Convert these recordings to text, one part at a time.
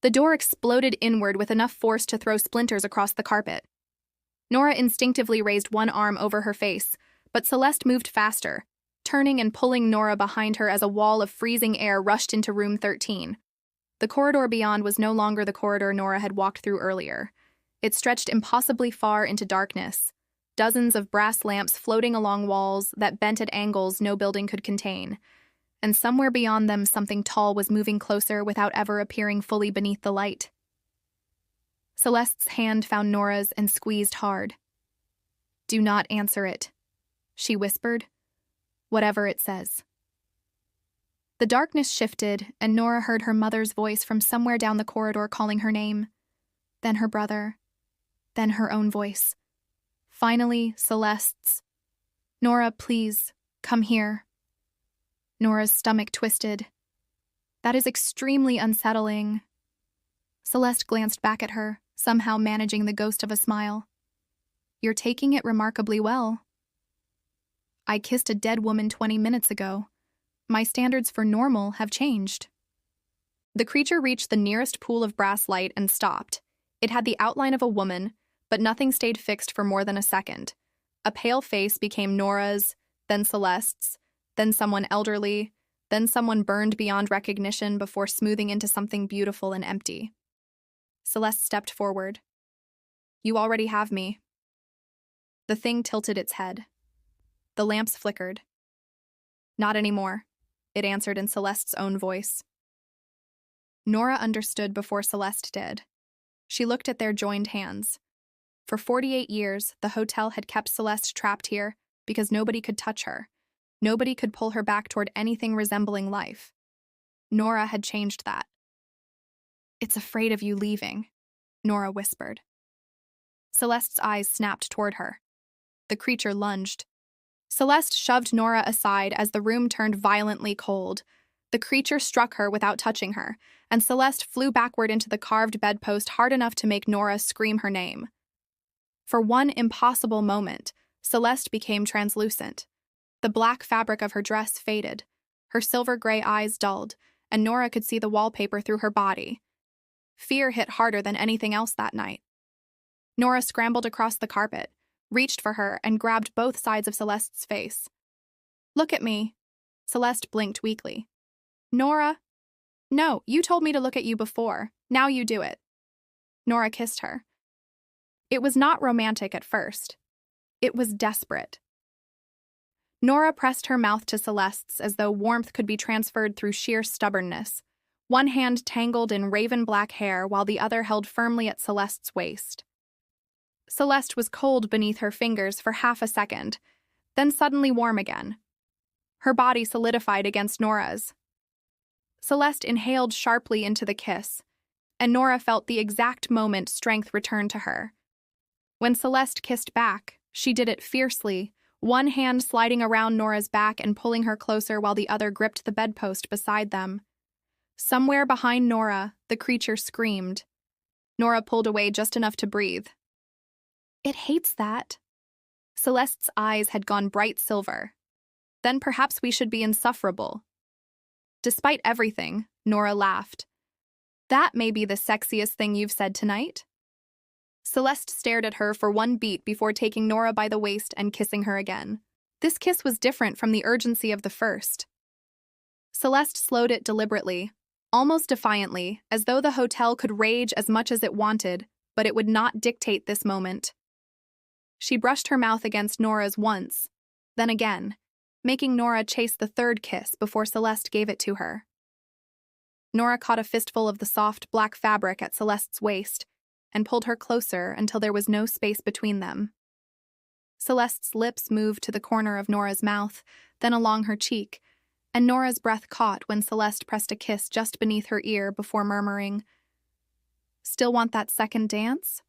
The door exploded inward with enough force to throw splinters across the carpet. Nora instinctively raised one arm over her face, but Celeste moved faster, turning and pulling Nora behind her as a wall of freezing air rushed into room 13. The corridor beyond was no longer the corridor Nora had walked through earlier. It stretched impossibly far into darkness, dozens of brass lamps floating along walls that bent at angles no building could contain. And somewhere beyond them something tall was moving closer without ever appearing fully beneath the light. Celeste's hand found Nora's and squeezed hard. "Do not answer it," she whispered. "Whatever it says." The darkness shifted, and Nora heard her mother's voice from somewhere down the corridor calling her name. Then her brother. Then her own voice. Finally, Celeste's. "Nora, please, come here." Nora's stomach twisted. "That is extremely unsettling." Celeste glanced back at her, somehow managing the ghost of a smile. "You're taking it remarkably well." "I kissed a dead woman 20 minutes ago. My standards for normal have changed." The creature reached the nearest pool of brass light and stopped. It had the outline of a woman, but nothing stayed fixed for more than a second. A pale face became Nora's, then Celeste's, then someone elderly, then someone burned beyond recognition before smoothing into something beautiful and empty. Celeste stepped forward. "You already have me." The thing tilted its head. The lamps flickered. "Not anymore," it answered in Celeste's own voice. Nora understood before Celeste did. She looked at their joined hands. For 48 years, the hotel had kept Celeste trapped here because nobody could touch her. Nobody could pull her back toward anything resembling life. Nora had changed that. "It's afraid of you leaving," Nora whispered. Celeste's eyes snapped toward her. The creature lunged. Celeste shoved Nora aside as the room turned violently cold. The creature struck her without touching her, and Celeste flew backward into the carved bedpost hard enough to make Nora scream her name. For one impossible moment, Celeste became translucent. The black fabric of her dress faded. Her silver-gray eyes dulled, and Nora could see the wallpaper through her body. Fear hit harder than anything else that night. Nora scrambled across the carpet, reached for her, and grabbed both sides of Celeste's face. "Look at me." Celeste blinked weakly. "Nora." "No, you told me to look at you before. Now you do it." Nora kissed her. It was not romantic at first. It was desperate. Nora pressed her mouth to Celeste's as though warmth could be transferred through sheer stubbornness. One hand tangled in raven-black hair while the other held firmly at Celeste's waist. Celeste was cold beneath her fingers for half a second, then suddenly warm again. Her body solidified against Nora's. Celeste inhaled sharply into the kiss, and Nora felt the exact moment strength returned to her. When Celeste kissed back, she did it fiercely, one hand sliding around Nora's back and pulling her closer while the other gripped the bedpost beside them. Somewhere behind Nora, the creature screamed. Nora pulled away just enough to breathe. "It hates that." Celeste's eyes had gone bright silver. "Then perhaps we should be insufferable." Despite everything, Nora laughed. "That may be the sexiest thing you've said tonight." Celeste stared at her for one beat before taking Nora by the waist and kissing her again. This kiss was different from the urgency of the first. Celeste slowed it deliberately, almost defiantly, as though the hotel could rage as much as it wanted, but it would not dictate this moment. She brushed her mouth against Nora's once, then again, making Nora chase the third kiss before Celeste gave it to her. Nora caught a fistful of the soft, black fabric at Celeste's waist and pulled her closer until there was no space between them. Celeste's lips moved to the corner of Nora's mouth, then along her cheek, and Nora's breath caught when Celeste pressed a kiss just beneath her ear before murmuring, "Still want that second dance?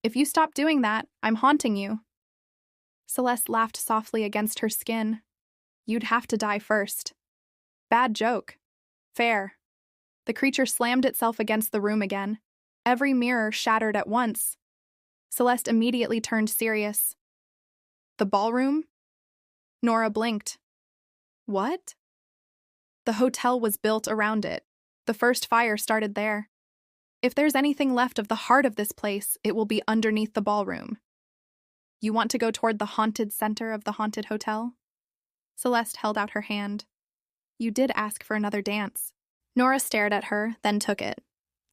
If you stop doing that, I'm haunting you." Celeste laughed softly against her skin. "You'd have to die first." "Bad joke." "Fair." The creature slammed itself against the room again. Every mirror shattered at once. Celeste immediately turned serious. "The ballroom?" Nora blinked. "What?" "The hotel was built around it. The first fire started there." If there's anything left of the heart of this place, it will be underneath the ballroom. You want to go toward the haunted center of the haunted hotel? Celeste held out her hand. You did ask for another dance. Nora stared at her, then took it.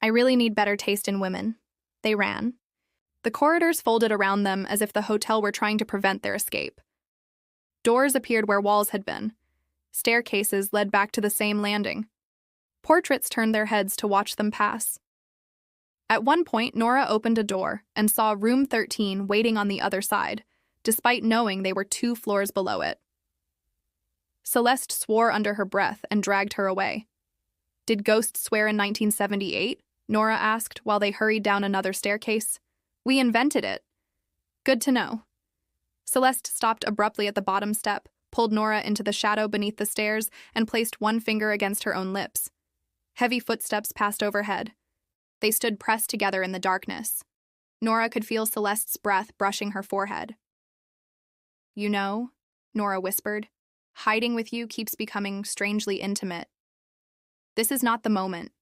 I really need better taste in women. They ran. The corridors folded around them as if the hotel were trying to prevent their escape. Doors appeared where walls had been. Staircases led back to the same landing. Portraits turned their heads to watch them pass. At one point, Nora opened a door and saw room 13 waiting on the other side, despite knowing they were 2 floors below it. Celeste swore under her breath and dragged her away. Did ghosts swear in 1978? Nora asked while they hurried down another staircase. We invented it. Good to know. Celeste stopped abruptly at the bottom step, pulled Nora into the shadow beneath the stairs, and placed one finger against her own lips. Heavy footsteps passed overhead. They stood pressed together in the darkness. Nora could feel Celeste's breath brushing her forehead. You know, Nora whispered, hiding with you keeps becoming strangely intimate. This is not the moment.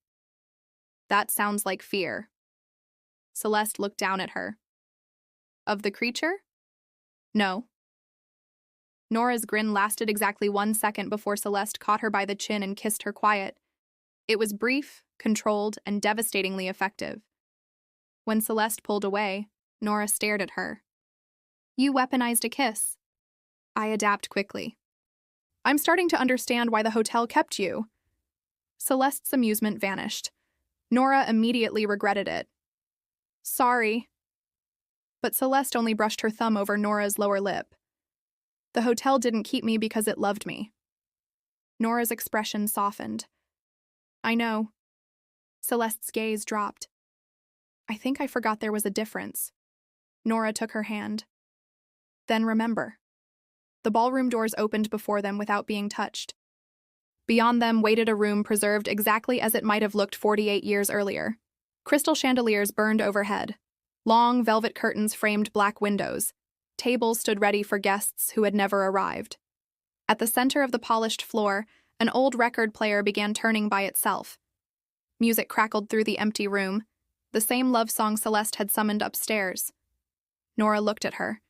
That sounds like fear. Celeste looked down at her. Of the creature? No. Nora's grin lasted exactly 1 second before Celeste caught her by the chin and kissed her quiet. It was brief, controlled, and devastatingly effective. When Celeste pulled away, Nora stared at her. You weaponized a kiss. I adapt quickly. I'm starting to understand why the hotel kept you. Celeste's amusement vanished. Nora immediately regretted it. Sorry. But Celeste only brushed her thumb over Nora's lower lip. The hotel didn't keep me because it loved me. Nora's expression softened. I know. Celeste's gaze dropped. I think I forgot there was a difference. Nora took her hand. Then remember. The ballroom doors opened before them without being touched. Beyond them waited a room preserved exactly as it might have looked 48 years earlier. Crystal chandeliers burned overhead. Long velvet curtains framed black windows. Tables stood ready for guests who had never arrived. At the center of the polished floor, an old record player began turning by itself. Music crackled through the empty room, the same love song Celeste had summoned upstairs. Nora looked at her.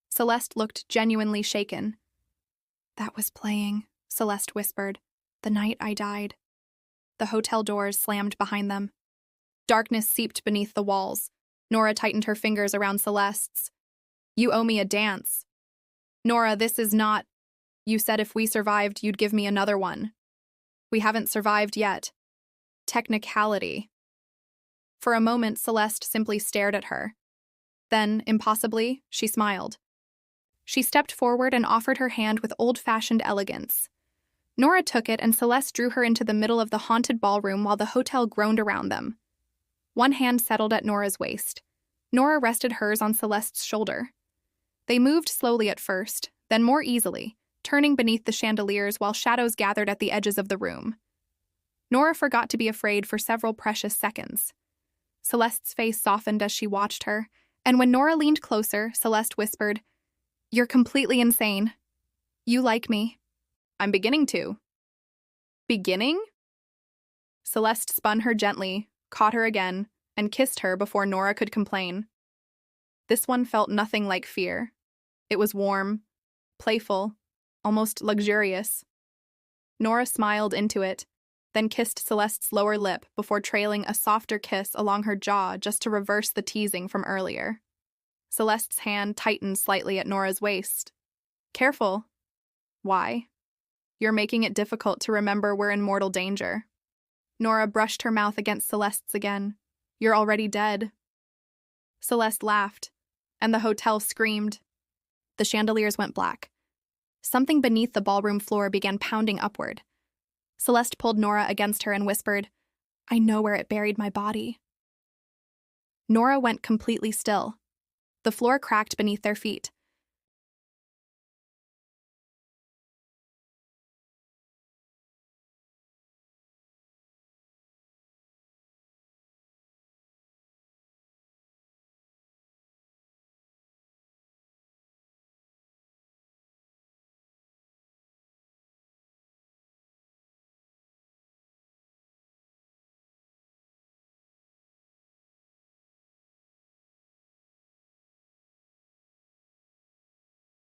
Celeste looked genuinely shaken. That was playing, Celeste whispered, the night I died. The hotel doors slammed behind them. Darkness seeped beneath the walls. Nora tightened her fingers around Celeste's. You owe me a dance. Nora, this is not... You said if we survived, you'd give me another one. We haven't survived yet. Technicality. For a moment, Celeste simply stared at her. Then, impossibly, she smiled. She stepped forward and offered her hand with old-fashioned elegance. Nora took it and Celeste drew her into the middle of the haunted ballroom while the hotel groaned around them. One hand settled at Nora's waist. Nora rested hers on Celeste's shoulder. They moved slowly at first, then more easily, turning beneath the chandeliers while shadows gathered at the edges of the room. Nora forgot to be afraid for several precious seconds. Celeste's face softened as she watched her, and when Nora leaned closer, Celeste whispered, You're completely insane. You like me. I'm beginning to. Beginning? Celeste spun her gently, caught her again, and kissed her before Nora could complain. This one felt nothing like fear. It was warm, playful, almost luxurious. Nora smiled into it, then kissed Celeste's lower lip before trailing a softer kiss along her jaw just to reverse the teasing from earlier. Celeste's hand tightened slightly at Nora's waist. Careful. Why? You're making it difficult to remember we're in mortal danger. Nora brushed her mouth against Celeste's again. You're already dead. Celeste laughed, and the hotel screamed. The chandeliers went black. Something beneath the ballroom floor began pounding upward. Celeste pulled Nora against her and whispered, I know where it buried my body. Nora went completely still. The floor cracked beneath their feet.